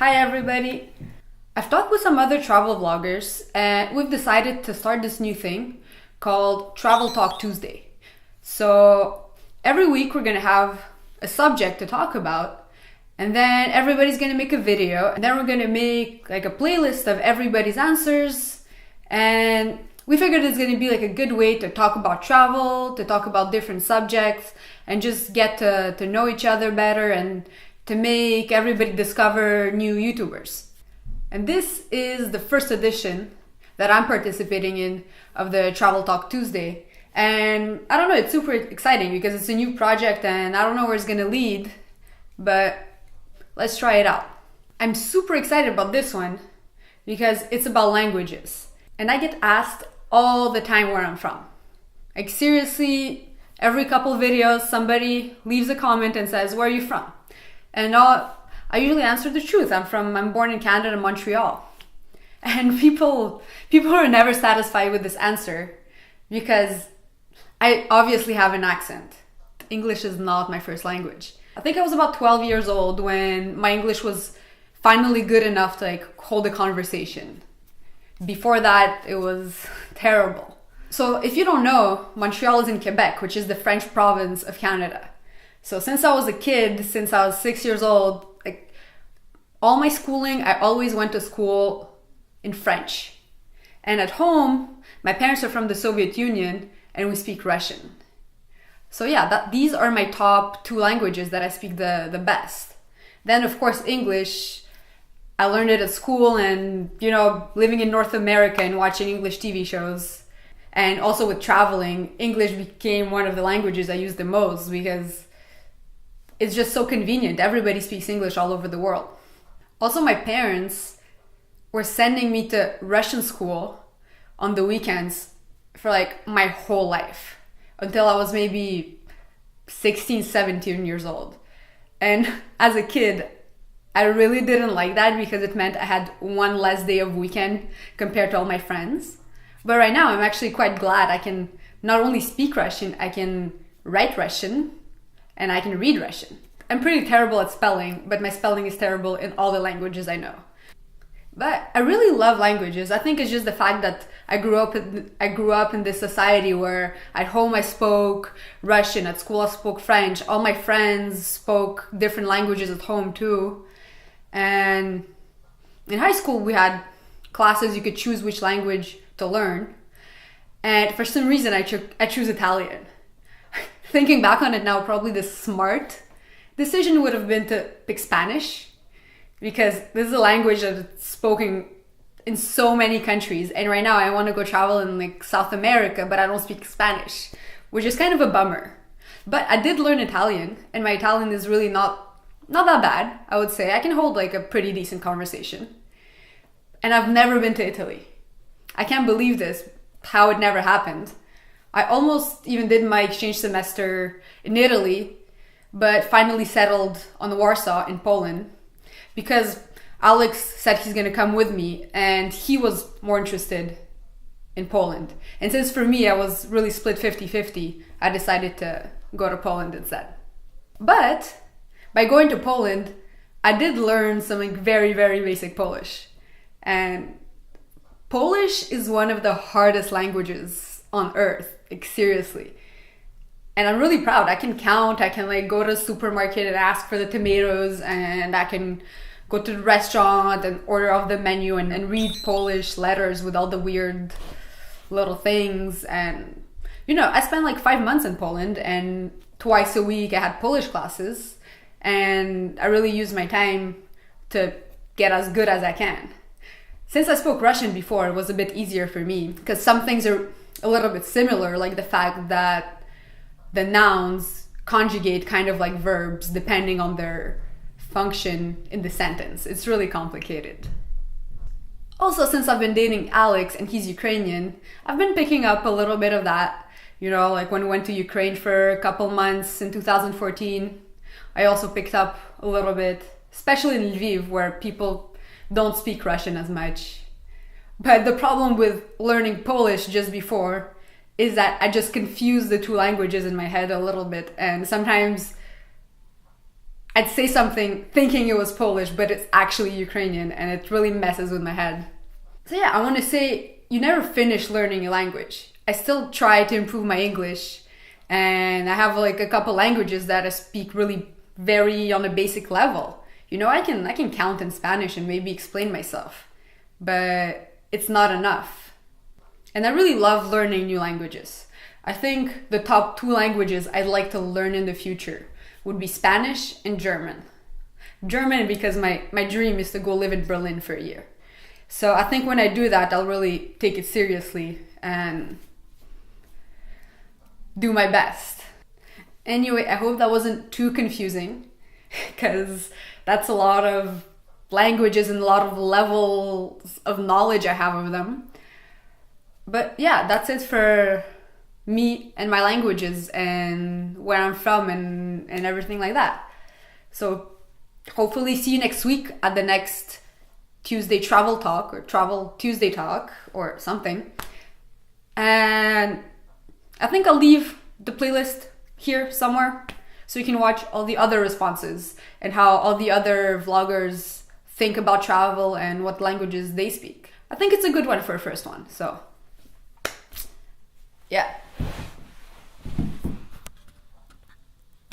Hi everybody! I've talked with some other travel vloggers and we've decided to start this new thing called Travel Talk Tuesday. So every week we're gonna have a subject to talk about, and then everybody's gonna make a video, and then we're gonna make like a playlist of everybody's answers. And we figured it's gonna be like a good way to talk about travel, to talk about different subjects, and just get to know each other better and to make everybody discover new YouTubers. And this is the first edition that I'm participating in of the Travel Talk Tuesday. And I don't know, it's super exciting because it's a new project and I don't know where it's gonna lead, but let's try it out. I'm super excited about this one because it's about languages. And I get asked all the time where I'm from. Like seriously, every couple videos somebody leaves a comment and says, "Where are you from?" And I usually answer the truth. I'm born in Canada, Montreal. And people are never satisfied with this answer because I obviously have an accent. English is not my first language. I think I was about 12 years old when my English was finally good enough to like hold a conversation. Before that, it was terrible. So if you don't know, Montreal is in Quebec, which is the French province of Canada. So since I was a kid, since I was 6 years old, like all my schooling, I always went to school in French. And at home, my parents are from the Soviet Union and we speak Russian. So yeah, these are my top two languages that I speak the best. Then of course English, I learned it at school and living in North America and watching English TV shows. And also with traveling, English became one of the languages I use the most because it's just so convenient. Everybody speaks English all over the world. Also, my parents were sending me to Russian school on the weekends for like my whole life until I was maybe 16, 17 years old. And as a kid, I really didn't like that because it meant I had one less day of weekend compared to all my friends. But right now, I'm actually quite glad I can not only speak Russian, I can write Russian, and I can read Russian. I'm pretty terrible at spelling, but my spelling is terrible in all the languages I know. But I really love languages. I think it's just the fact that I grew up in this society where at home I spoke Russian, at school I spoke French, all my friends spoke different languages at home too. And in high school we had classes you could choose which language to learn. And for some reason I choose Italian. Thinking back on it now, probably the smart decision would have been to pick Spanish because this is a language that's spoken in so many countries. And right now I want to go travel in like South America, but I don't speak Spanish, which is kind of a bummer. But I did learn Italian and my Italian is really not that bad, I would say. I can hold like a pretty decent conversation. And I've never been to Italy. I can't believe this, how it never happened. I almost even did my exchange semester in Italy, but finally settled on Warsaw in Poland because Alex said he's going to come with me and he was more interested in Poland. And since for me I was really split 50-50, I decided to go to Poland instead. But by going to Poland, I did learn some like very, very basic Polish. And Polish is one of the hardest languages on earth, like seriously. And I'm really proud. I can count, I can like go to the supermarket and ask for the tomatoes, and I can go to the restaurant and order off the menu and read Polish letters with all the weird little things. And I spent like 5 months in Poland and twice a week I had Polish classes, and I really used my time to get as good as I can. Since I spoke Russian before, it was a bit easier for me because some things are a little bit similar, like the fact that the nouns conjugate kind of like verbs depending on their function in the sentence. It's really complicated. Also, since I've been dating Alex and he's Ukrainian, I've been picking up a little bit of that. Like when we went to Ukraine for a couple months in 2014, I also picked up a little bit, especially in Lviv where people don't speak Russian as much. But the problem with learning Polish just before is that I just confuse the two languages in my head a little bit. And sometimes I'd say something thinking it was Polish, but it's actually Ukrainian, and it really messes with my head. So yeah, I want to say you never finish learning a language. I still try to improve my English, and I have like a couple languages that I speak really very on a basic level. You know, I can count in Spanish and maybe explain myself, but it's not enough. And I really love learning new languages. I think the top 2 languages I'd like to learn in the future would be Spanish and German. German because my dream is to go live in Berlin for a year. So I think when I do that, I'll really take it seriously and do my best. Anyway, I hope that wasn't too confusing, because that's a lot of languages and a lot of levels of knowledge I have of them. But yeah, that's it for me and my languages and where I'm from and everything like that. So hopefully see you next week at the next Tuesday Travel Talk or Travel Tuesday Talk or something. And I think I'll leave the playlist here somewhere so you can watch all the other responses and how all the other vloggers think about travel and what languages they speak. I think it's a good one for a first one. So yeah.